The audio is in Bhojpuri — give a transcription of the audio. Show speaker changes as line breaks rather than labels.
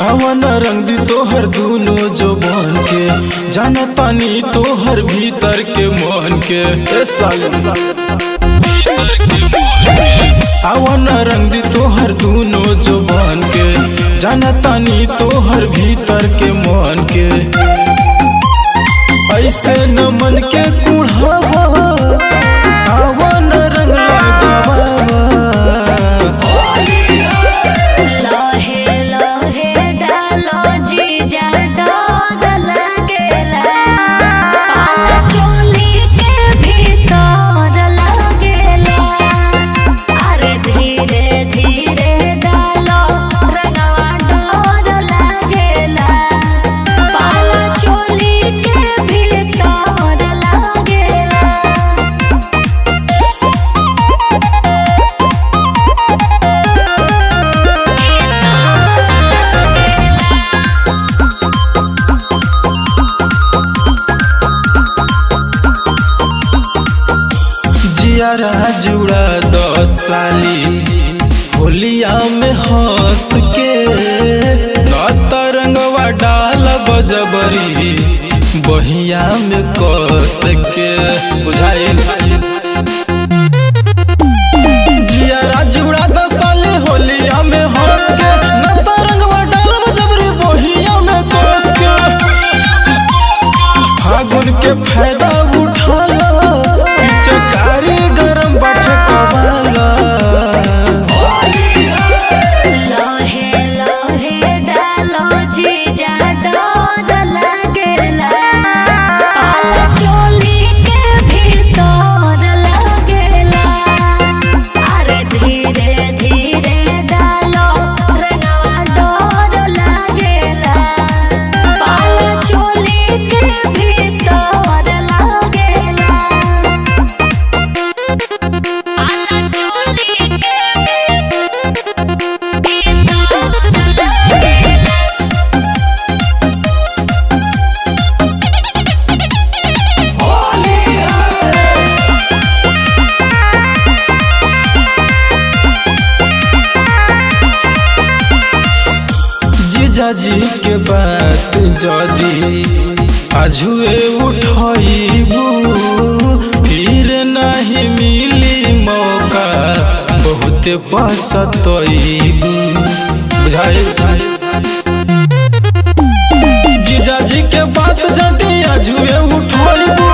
आवन रंग दी तोहर दूनो जो बन के जाना तानी तोहर भीतर के मन के आवन रंग दी तोहर दूनो जो बन के जाना तानी तोहर भीतर के मन के ऐसे न मन के कुढ़ावा आवन रंग लगावा जुड़ा 10 साली होलिया में हंस के तरंगवा डाल बजबरी बहिया में कस के बुझाइल जिया जुड़ा 10 साली होलिया में हंस के तरंगवा डाल बजबरी बहिया में कस के फागुन के फायदा उठाला चकारी गरम बटकवाला
लोहे लोहे डालो जीजा डर लगेला पाला चोली के भीतर लगेला अरे धीरे धीरे डालो रंगवा डर लगेला पाला चोली के भीतर लगेला
जीजाजी के बात जदी आजुए उठइबू फिर नहीं मिली मौका बहुत पछतइबू बुझाइल जीजाजी के बात जदी आजुए उठइबू